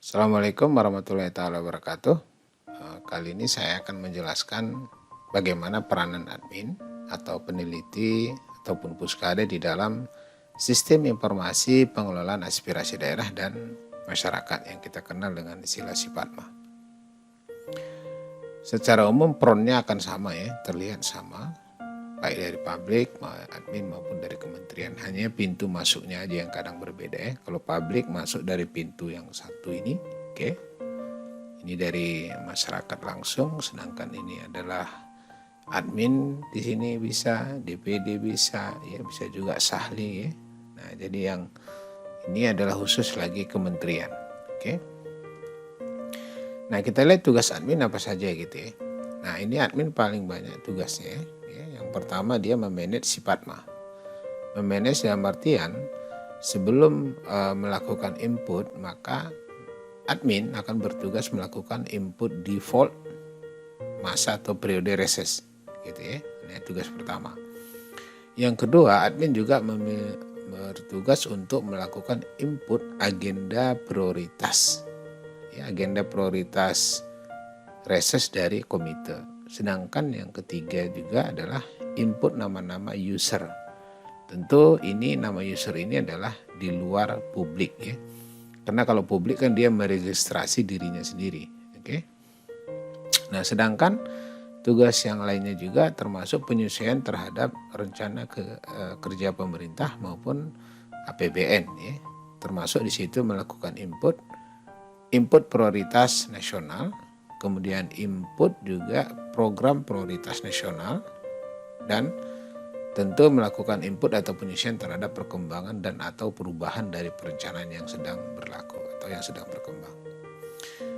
Assalamualaikum warahmatullahi taala wabarakatuh. Kali ini saya akan menjelaskan bagaimana peranan admin atau peneliti ataupun puskada di dalam sistem informasi pengelolaan aspirasi daerah dan masyarakat yang kita kenal dengan istilah SIPATMA. Secara umum peronnya akan sama ya, terlihat sama, baik dari publik, admin maupun dari kementerian. Hanya pintu masuknya aja yang kadang berbeda ya. Kalau publik masuk dari pintu yang satu ini, oke. Ini dari masyarakat langsung, sedangkan ini adalah admin di sini bisa, DPD bisa, ya bisa juga sahli ya. Nah, jadi yang ini adalah khusus lagi kementerian, oke. Nah, kita lihat tugas admin apa saja gitu ya. Nah, ini admin paling banyak tugasnya ya. Yang pertama dia memanage SIPATMA. Memanage dalam artian sebelum melakukan input, maka admin akan bertugas melakukan input default masa atau periode reses gitu ya. Ini tugas pertama. Yang kedua, admin juga bertugas untuk melakukan input agenda prioritas. Ya, agenda prioritas reses dari komite. Sedangkan yang ketiga juga adalah input nama-nama user. Tentu ini nama user ini adalah di luar publik ya. Karena kalau publik kan dia meregistrasi dirinya sendiri, oke. Nah, sedangkan tugas yang lainnya juga termasuk penyesuaian terhadap rencana kerja pemerintah maupun APBN ya. Termasuk di situ melakukan input prioritas nasional, kemudian input juga program prioritas nasional, dan tentu melakukan input atau penyesuaian terhadap perkembangan dan atau perubahan dari perencanaan yang sedang berlaku atau yang sedang berkembang.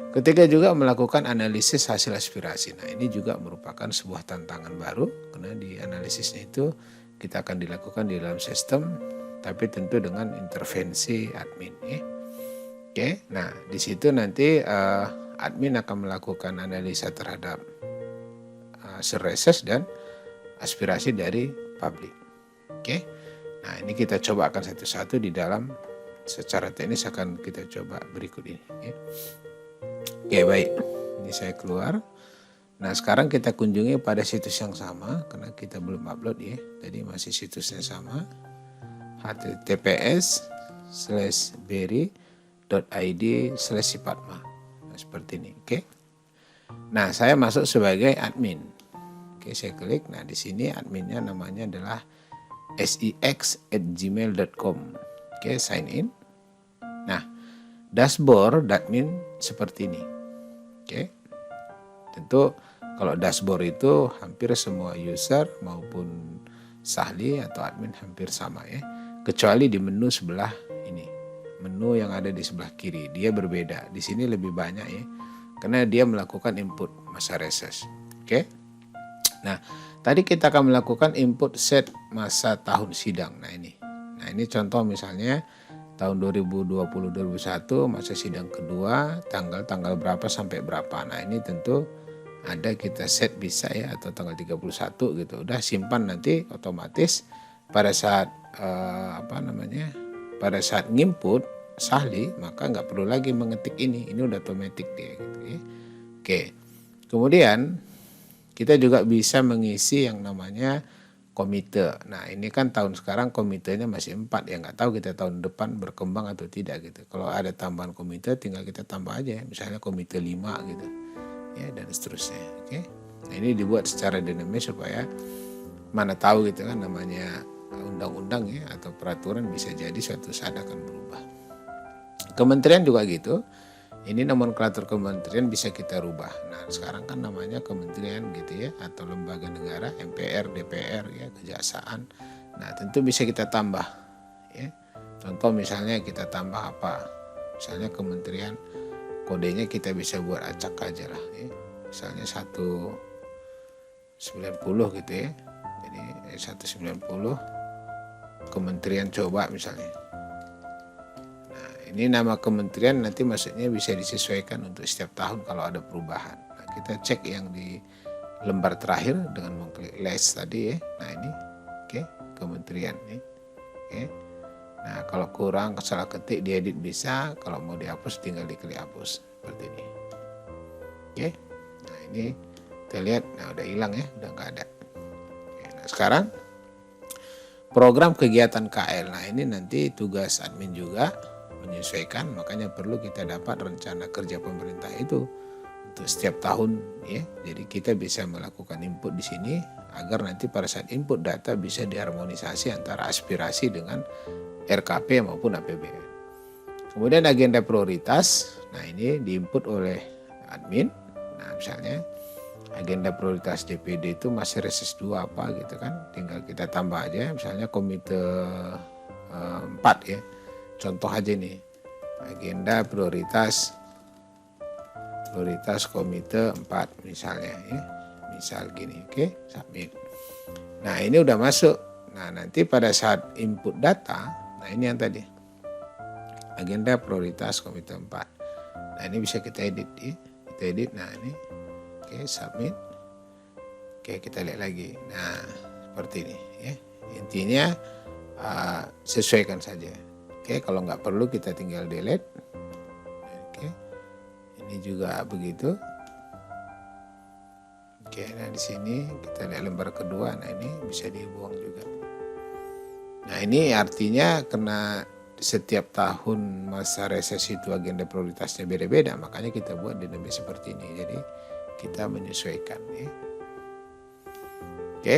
Ketiga juga melakukan analisis hasil aspirasi. Nah, ini juga merupakan sebuah tantangan baru karena di analisisnya itu kita akan dilakukan di dalam sistem, tapi tentu dengan intervensi admin ya. Oke, nah di situ nanti admin akan melakukan analisa terhadap hasil reses dan aspirasi dari publik. Oke, nah ini kita coba akan satu-satu di dalam secara teknis akan kita coba berikut ini. Ya. Oke, baik, ini saya keluar. Nah, sekarang kita kunjungi pada situs yang sama karena kita belum upload ya. Jadi masih situsnya sama, https://beri.id/sipatma. Nah, seperti ini, oke. Nah, saya masuk sebagai admin. Oke, saya klik. Nah, di sini adminnya namanya adalah six@gmail.com. Oke, sign in. Nah, dashboard admin seperti ini. Oke. Tentu kalau dashboard itu hampir semua user maupun sahli atau admin hampir sama ya. Kecuali di menu sebelah ini. Menu yang ada di sebelah kiri, dia berbeda. Di sini lebih banyak ya. Karena dia melakukan input masa reses. Oke. Nah, tadi kita akan melakukan input set masa tahun sidang. Nah, ini contoh misalnya tahun 2020-2021 masa sidang kedua, tanggal berapa sampai berapa. Nah, ini tentu ada kita set bisa ya, atau tanggal 31 gitu. Udah simpan nanti otomatis pada saat pada saat nginput sahli, maka nggak perlu lagi mengetik ini udah otomatis dia gitu ya. Oke. Kemudian kita juga bisa mengisi yang namanya komite. Nah, ini kan tahun sekarang komitenya masih 4 ya, nggak tahu kita tahun depan berkembang atau tidak gitu. Kalau ada tambahan komite tinggal kita tambah aja, misalnya komite 5 gitu. Ya, dan seterusnya. Oke. Nah, ini dibuat secara dinamis supaya mana tahu gitu kan, namanya undang-undang ya atau peraturan bisa jadi suatu saat akan berubah. Kementerian juga gitu. Ini nomenklatur kementerian bisa kita rubah. Nah, sekarang kan namanya kementerian gitu ya, atau lembaga negara, MPR, DPR ya, kejaksaan. Nah, tentu bisa kita tambah ya. Contoh misalnya kita tambah apa? Misalnya kementerian, kodenya kita bisa buat acak aja lah ya. Misalnya 190 gitu ya. Jadi 190 kementerian coba misalnya. Ini nama kementerian nanti maksudnya bisa disesuaikan untuk setiap tahun kalau ada perubahan. Nah, kita cek yang di lembar terakhir dengan mengklik list tadi ya. Nah, ini oke, kementerian nih. Oke. Nah, kalau kurang salah ketik diedit bisa, kalau mau dihapus tinggal diklik hapus seperti ini. Oke. Nah, ini kita lihat, nah udah hilang ya, udah nggak ada. Oke, nah sekarang program kegiatan KL. Nah, ini nanti tugas admin juga menyesuaikan, makanya perlu kita dapat rencana kerja pemerintah itu untuk setiap tahun ya. Jadi kita bisa melakukan input di sini agar nanti pada saat input data bisa diharmonisasi antara aspirasi dengan RKP maupun APBN. Kemudian agenda prioritas, nah ini diinput oleh admin. Nah misalnya agenda prioritas DPD itu masih reses 2 apa gitu kan, tinggal kita tambah aja misalnya komite 4 ya. Contoh aja nih, agenda prioritas komite 4 misalnya ya. Misal gini, oke, submit. Nah, ini udah masuk. Nah, nanti pada saat input data, nah ini yang tadi. Agenda prioritas komite 4. Nah, ini bisa kita edit ya. Kita edit. Nah, ini. Oke, submit. Oke, kita lihat lagi. Nah, seperti ini ya. Intinya sesuaikan saja. Oke, kalau nggak perlu kita tinggal delete. Oke. Ini juga begitu. Oke, nah di sini kita lihat lembar kedua. Nah, ini bisa dibuang juga. Nah, ini artinya karena setiap tahun masa reses itu agenda prioritasnya beda-beda, makanya kita buat dinamis seperti ini. Jadi kita menyesuaikan ya. Oke.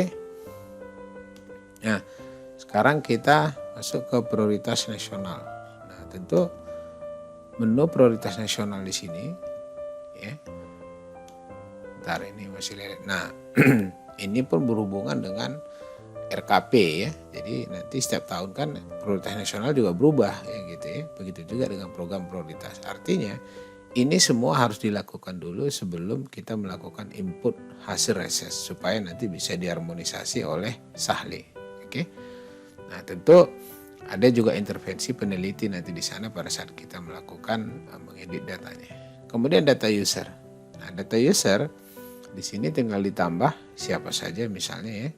Nah, sekarang kita masuk ke prioritas nasional. Nah, tentu menu prioritas nasional di sini ya. Bentar, ini masih lihat. Nah, ini pun berhubungan dengan RKP ya. Jadi nanti setiap tahun kan prioritas nasional juga berubah ya gitu ya. Begitu juga dengan program prioritas. Artinya ini semua harus dilakukan dulu sebelum kita melakukan input hasil reses supaya nanti bisa diharmonisasi oleh Sahli. Oke. Nah, tentu ada juga intervensi peneliti nanti di sana pada saat kita melakukan mengedit datanya. Kemudian data user. Nah, data user di sini tinggal ditambah siapa saja misalnya ya.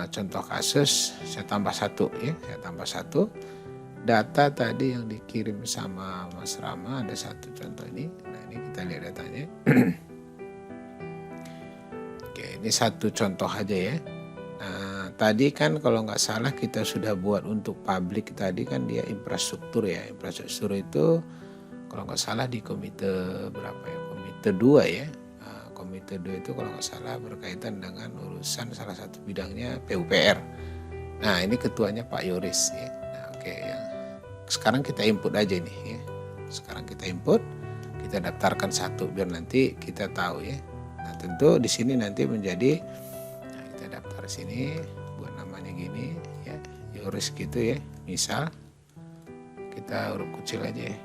Contoh kasus saya tambah 1 ya. Saya tambah 1. Data tadi yang dikirim sama Mas Rama ada 1 contoh ini. Nah, ini kita lihat datanya. Oke, ini 1 contoh aja ya. Nah, tadi kan kalau nggak salah kita sudah buat untuk publik tadi kan dia infrastruktur ya. Infrastruktur itu kalau nggak salah di komite berapa ya? Komite 2 ya. Komite 2 itu kalau nggak salah berkaitan dengan urusan salah satu bidangnya PUPR. Nah, ini ketuanya Pak Yoris ya. Nah, oke ya. Sekarang kita input aja nih ya. Sekarang kita input, kita daftarkan 1 biar nanti kita tahu ya. Nah, tentu di sini nanti menjadi, nah kita daftar sini buat namanya gini ya, Yoris gitu ya. Misal kita huruf kecil aja ya.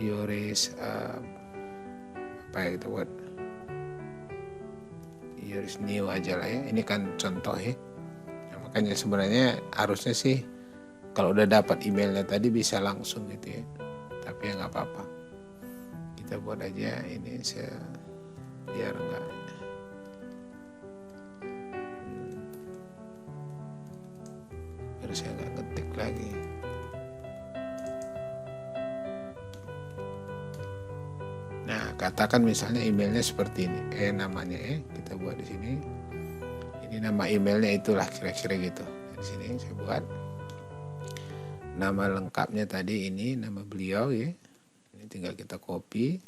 Yoris apa ya kita buat Yoris New aja lah ya. Ini kan contoh ya. Nah, makanya sebenarnya harusnya sih kalau udah dapat emailnya tadi bisa langsung gitu ya. Tapi ya nggak apa-apa. Kita buat aja ini biar nggak biar saya nggak ngetik lagi. Nah, katakan misalnya emailnya seperti ini. Namanya kita buat di sini. Ini nama emailnya itulah kira-kira gitu. Di sini saya buat. Nama lengkapnya tadi ini nama beliau ya. Ini tinggal kita copy.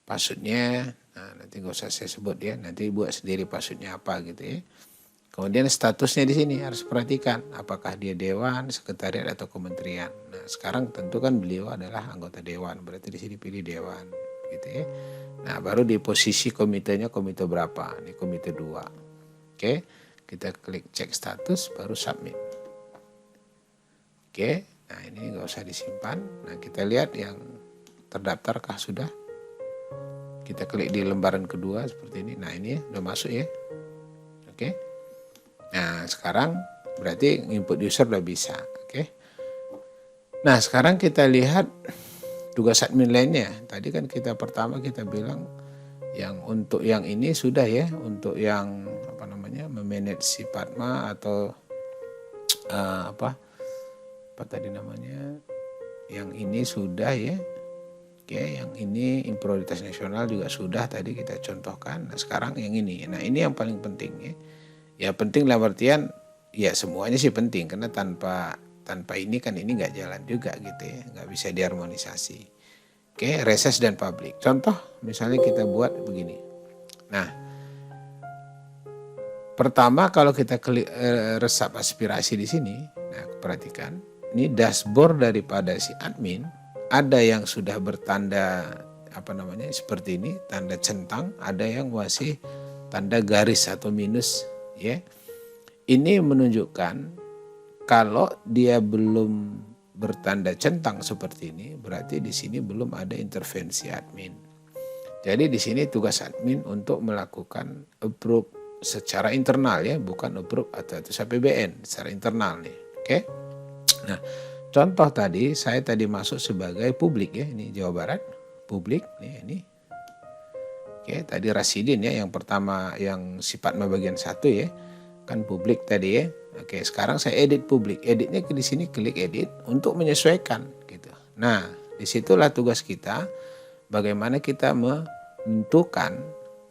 Passwordnya, nah nanti nggak usah saya sebut ya. Nanti buat sendiri passwordnya apa gitu ya. Kemudian statusnya di sini harus perhatikan apakah dia dewan, sekretariat atau kementerian. Nah, sekarang tentu kan beliau adalah anggota dewan, berarti di sini pilih dewan gitu ya. Nah, baru di posisi komitenya komite berapa? Ini komite 2. Oke, kita klik cek status baru submit. Oke, nah ini nggak usah disimpan. Nah, kita lihat yang terdaftarkah sudah. Kita klik di lembaran kedua seperti ini. Nah, ini udah masuk ya. Oke. Nah, sekarang berarti input user udah bisa. Oke. Nah, sekarang kita lihat tugas admin lainnya. Tadi kan pertama kita bilang yang untuk yang ini sudah ya, untuk yang apa namanya memanage si Padma atau apa tadi namanya, yang ini sudah ya. Oke, yang ini prioritas nasional juga sudah tadi kita contohkan. Nah sekarang yang ini. Nah ini yang paling penting ya. Ya penting dalam artian ya semuanya sih penting karena tanpa ini kan ini nggak jalan juga gitu ya, nggak bisa diharmonisasi. Oke, reses dan publik. Contoh misalnya kita buat begini. Nah pertama kalau kita resap aspirasi di sini, nah perhatikan ini dashboard daripada si admin. Ada yang sudah bertanda seperti ini, tanda centang, ada yang masih tanda garis atau minus ya. Ini menunjukkan kalau dia belum bertanda centang seperti ini, berarti di sini belum ada intervensi admin. Jadi di sini tugas admin untuk melakukan approve secara internal ya, bukan approve atau APBN secara internal nih. Oke. Nah, contoh tadi saya masuk sebagai publik ya, ini Jawa Barat, publik nih ini. Oke, tadi Rasidin ya yang pertama yang sifatnya bagian 1 ya. Kan publik tadi ya. Oke, sekarang saya edit publik. Editnya di sini klik edit untuk menyesuaikan gitu. Nah, disitulah tugas kita bagaimana kita menentukan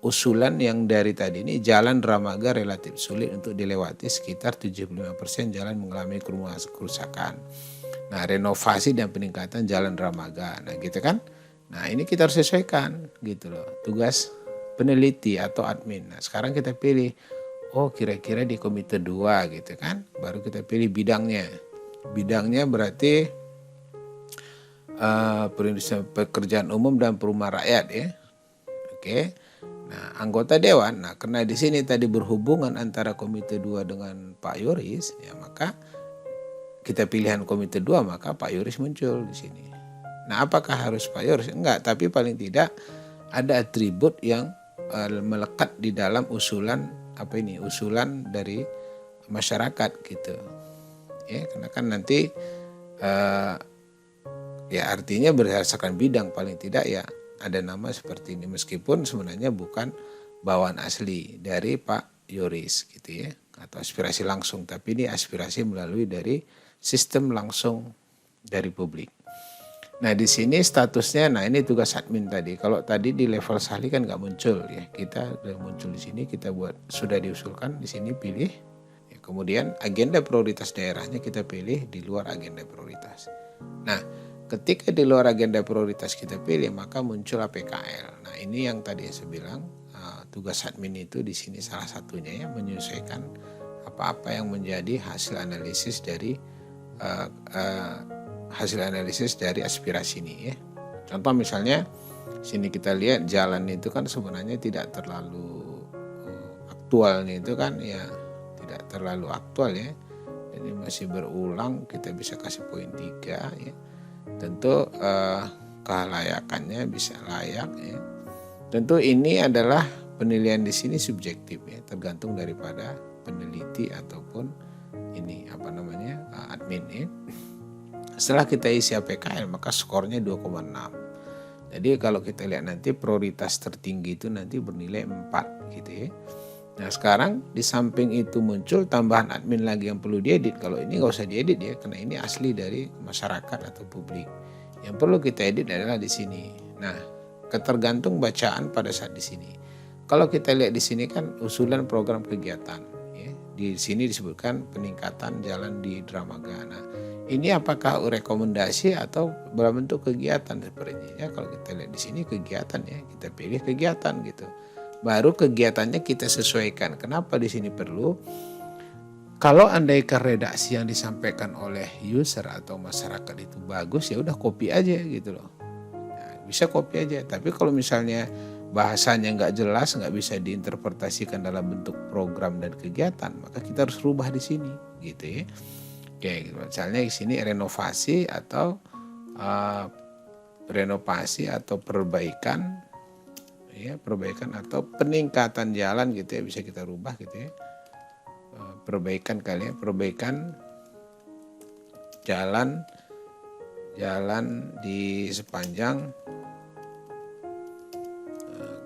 usulan yang dari tadi ini jalan Dramaga relatif sulit untuk dilewati, sekitar 75% jalan mengalami kerusakan. Nah, renovasi dan peningkatan jalan Dramaga. Nah, gitu kan? Nah, ini kita harus sesuaikan gitu loh. Tugas peneliti atau admin. Nah, sekarang kita pilih oh kira-kira di komite 2 gitu kan. Baru kita pilih bidangnya. Bidangnya berarti pekerjaan umum dan perumahan rakyat ya. Oke. Nah, anggota dewan. Nah, karena di sini tadi berhubungan antara komite 2 dengan Pak Yoris, ya maka kita pilihan komite 2 maka Pak Yoris muncul di sini. Nah, apakah harus Pak Yoris? Enggak, tapi paling tidak ada atribut yang melekat di dalam usulan usulan dari masyarakat gitu. Ya, karena kan nanti ya artinya berdasarkan bidang paling tidak ya ada nama seperti ini meskipun sebenarnya bukan bawaan asli dari Pak Yoris gitu ya atau aspirasi langsung, tapi ini aspirasi melalui dari sistem langsung dari publik. Nah di sini statusnya, nah ini tugas admin tadi. Kalau tadi di level Sahli kan nggak muncul ya, kita udah muncul di sini, kita buat sudah diusulkan di sini pilih. Ya, kemudian agenda prioritas daerahnya kita pilih di luar agenda prioritas. Nah ketika di luar agenda prioritas kita pilih maka muncul APKL. Nah ini yang tadi saya bilang tugas admin itu di sini salah satunya ya menyesuaikan apa-apa yang menjadi hasil analisis dari aspirasi ini ya. Contoh misalnya sini kita lihat jalan itu kan sebenarnya tidak terlalu aktual nih, itu kan ya tidak terlalu aktual ya. Ini masih berulang, kita bisa kasih poin 3 ya. Tentu kelayakannya bisa layak ya. Tentu ini adalah penilaian di sini subjektif ya, tergantung daripada peneliti ataupun ini admin ya. Setelah kita isi APKL maka skornya 2,6. Jadi kalau kita lihat nanti prioritas tertinggi itu nanti bernilai 4 gitu ya. Nah sekarang di samping itu muncul tambahan admin lagi yang perlu diedit. Kalau ini nggak usah diedit ya, karena ini asli dari masyarakat atau publik. Yang perlu kita edit adalah di sini. Nah ketergantung bacaan pada saat di sini. Kalau kita lihat di sini kan usulan program kegiatan. Ya. Di sini disebutkan peningkatan jalan di Dramaga. Nah ini apakah rekomendasi atau berbentuk kegiatan sepertinya ya. Kalau kita lihat di sini kegiatan ya, kita pilih kegiatan gitu. Baru kegiatannya kita sesuaikan. Kenapa di sini perlu? Kalau andaikan redaksi yang disampaikan oleh user atau masyarakat itu bagus ya udah copy aja gitu loh. Nah, bisa copy aja. Tapi kalau misalnya bahasanya nggak jelas, nggak bisa diinterpretasikan dalam bentuk program dan kegiatan, maka kita harus rubah di sini gitu ya. Oke, misalnya di sini renovasi atau perbaikan ya, perbaikan atau peningkatan jalan gitu ya, bisa kita rubah gitu ya. Perbaikan kali ya, perbaikan jalan di sepanjang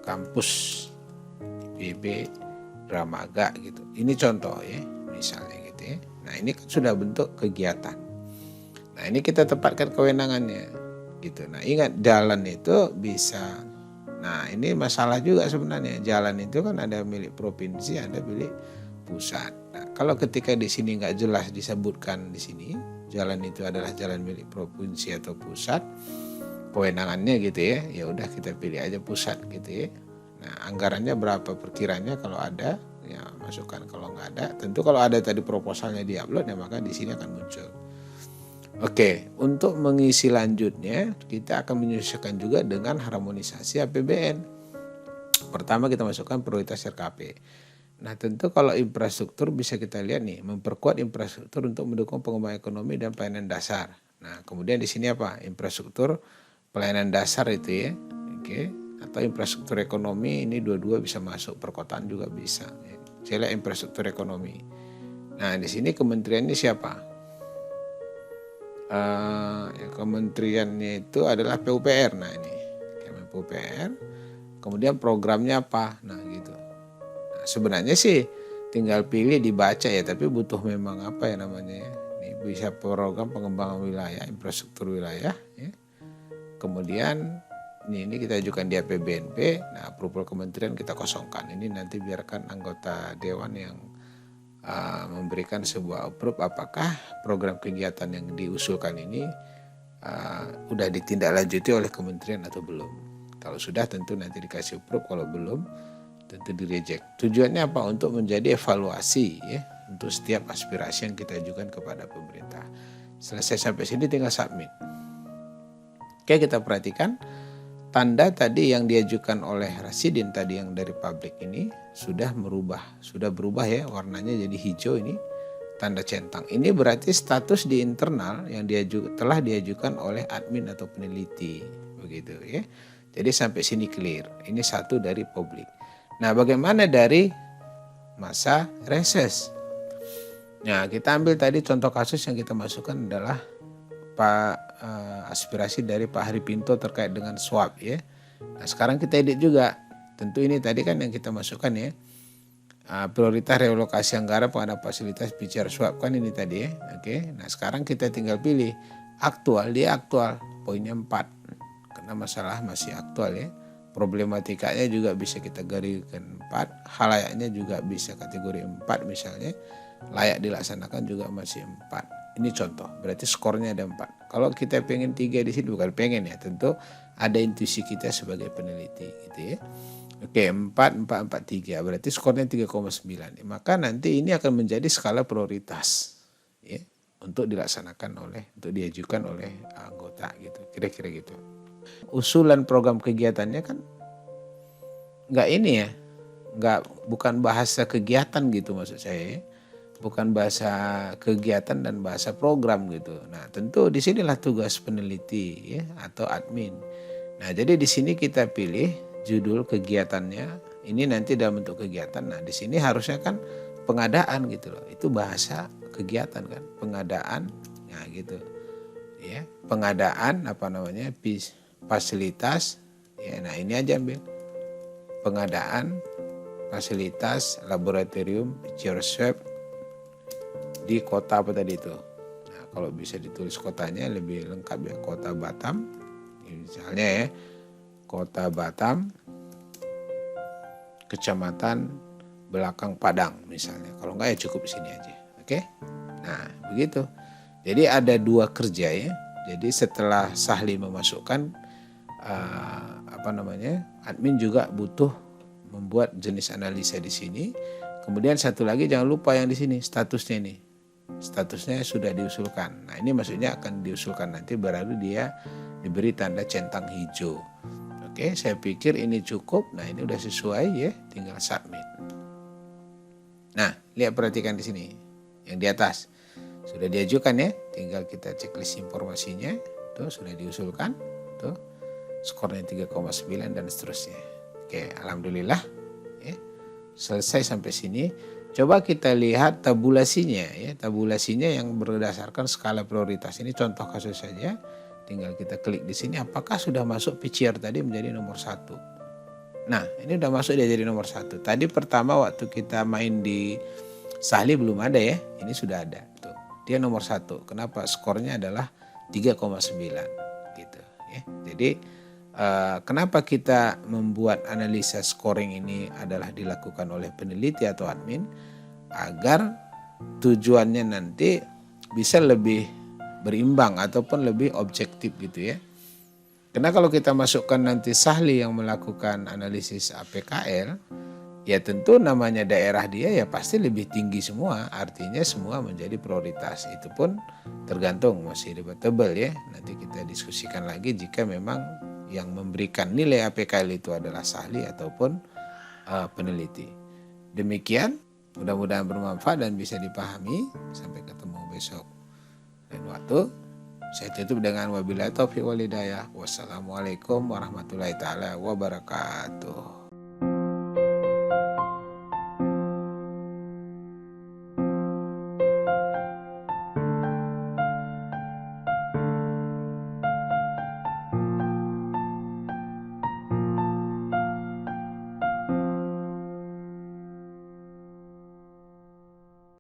kampus IPB Dramaga gitu. Ini contoh ya, misalnya gitu ya. Nah ini kan sudah bentuk kegiatan. Nah ini kita tempatkan kewenangannya gitu. Nah ingat jalan itu bisa. Nah ini masalah juga sebenarnya, jalan itu kan ada milik provinsi, ada milik pusat. Nah kalau ketika di sini nggak jelas disebutkan di sini jalan itu adalah jalan milik provinsi atau pusat, kewenangannya gitu ya, ya udah kita pilih aja pusat gitu ya. Nah anggarannya berapa perkiranya kalau ada ya masukkan, kalau nggak ada tentu kalau ada tadi proposalnya diupload ya maka di sini akan muncul. Oke, untuk mengisi lanjutnya kita akan menyesuaikan juga dengan harmonisasi APBN. Pertama kita masukkan prioritas RKP. Nah tentu kalau infrastruktur bisa kita lihat nih, memperkuat infrastruktur untuk mendukung pengembangan ekonomi dan pelayanan dasar. Nah kemudian di sini apa? Infrastruktur pelayanan dasar itu ya, oke. Atau infrastruktur ekonomi, ini dua-dua bisa masuk, perkotaan juga bisa. Saya lihat infrastruktur ekonomi. Nah di sini kementeriannya siapa? Kementeriannya itu adalah PUPR. Nah ini PUPR. Kemudian programnya apa? Nah gitu. Nah, sebenarnya sih tinggal pilih dibaca ya, tapi butuh memang apa ya namanya ya. Ini bisa program pengembangan wilayah, infrastruktur wilayah. Ya. Kemudian ini kita ajukan di APBNP. Nah approval kementerian kita kosongkan. Ini nanti biarkan anggota dewan yang memberikan sebuah approve apakah program kegiatan yang diusulkan ini udah ditindaklanjuti oleh kementerian atau belum. Kalau sudah tentu nanti dikasih approve, kalau belum tentu di reject. Tujuannya apa? Untuk menjadi evaluasi ya untuk setiap aspirasi yang kita ajukan kepada pemerintah. Selesai sampai sini tinggal submit. Oke, kita perhatikan tanda tadi yang diajukan oleh Rasidin tadi yang dari publik ini sudah berubah ya, warnanya jadi hijau, ini tanda centang. Ini berarti status di internal yang telah diajukan oleh admin atau peneliti, begitu ya. Jadi sampai sini clear. Ini satu dari publik. Nah, bagaimana dari masa reses? Nah, kita ambil tadi contoh kasus yang kita masukkan adalah aspirasi dari Pak Hari Pinto terkait dengan swab ya. Nah sekarang kita edit juga. Tentu ini tadi kan yang kita masukkan ya. Prioritas relokasi anggaran pada fasilitas PCR swab kan ini tadi ya. Oke. Nah sekarang kita tinggal pilih aktual, dia aktual poinnya 4. Karena masalah masih aktual ya. Problematikanya juga bisa kita gariskan 4. Halayaknya juga bisa kategori 4 misalnya. Layak dilaksanakan juga masih 4. Ini contoh, berarti skornya ada 4. Kalau kita pengen 3 di sini, bukan pengen ya, tentu ada intuisi kita sebagai peneliti gitu ya. Oke, 4, 4, 4, 3, berarti skornya 3,9. Maka nanti ini akan menjadi skala prioritas ya, untuk untuk diajukan oleh anggota gitu, kira-kira gitu. Usulan program kegiatannya kan bukan bahasa kegiatan gitu maksud saya ya. Bukan bahasa kegiatan dan bahasa program gitu. Nah tentu disinilah tugas peneliti ya atau admin. Nah jadi di sini kita pilih judul kegiatannya. Ini nanti dalam bentuk kegiatan. Nah di sini harusnya kan pengadaan gitu loh. Itu bahasa kegiatan kan, pengadaan. Nah gitu ya, pengadaan fasilitas. Ya nah ini aja ambil pengadaan fasilitas laboratorium PCR swab di kota apa tadi itu. Nah, kalau bisa ditulis kotanya lebih lengkap ya, Kota Batam. Misalnya ya, Kota Batam, Kecamatan Belakang Padang misalnya. Kalau enggak ya cukup sini aja. Oke? Nah, begitu. Jadi ada 2 kerja ya. Jadi setelah Sahli memasukkan admin juga butuh membuat jenis analisa di sini. Kemudian satu lagi jangan lupa yang di sini statusnya ini. Statusnya sudah diusulkan. Nah ini maksudnya akan diusulkan nanti baru dia diberi tanda centang hijau. Oke, saya pikir ini cukup. Nah ini udah sesuai ya, tinggal submit. Nah lihat, perhatikan di sini yang di atas sudah diajukan ya, tinggal kita checklist informasinya. Tuh sudah diusulkan. Tuh skornya 3,9 dan seterusnya. Oke, alhamdulillah ya, selesai sampai sini. Coba kita lihat tabulasinya ya, tabulasinya yang berdasarkan skala prioritas. Ini contoh kasus saja. Tinggal kita klik di sini apakah sudah masuk PCR tadi menjadi nomor 1. Nah, ini udah masuk dia jadi nomor 1. Tadi pertama waktu kita main di Sahli belum ada ya, ini sudah ada. Tuh, dia nomor 1. Kenapa? Skornya adalah 3,9 gitu ya. Jadi kenapa kita membuat analisa scoring ini adalah dilakukan oleh peneliti atau admin, agar tujuannya nanti bisa lebih berimbang ataupun lebih objektif gitu ya. Karena kalau kita masukkan nanti Sahli yang melakukan analisis APKL, ya tentu namanya daerah dia ya pasti lebih tinggi semua, artinya semua menjadi prioritas. Itu pun tergantung, masih debatable ya. Nanti kita diskusikan lagi jika memang yang memberikan nilai APKL itu adalah Sahli ataupun peneliti. Demikian, mudah-mudahan bermanfaat dan bisa dipahami. Sampai ketemu besok dan waktu. Saya tutup dengan wabillahi taufiq wal hidayah. Wassalamualaikum warahmatullahi taala wabarakatuh.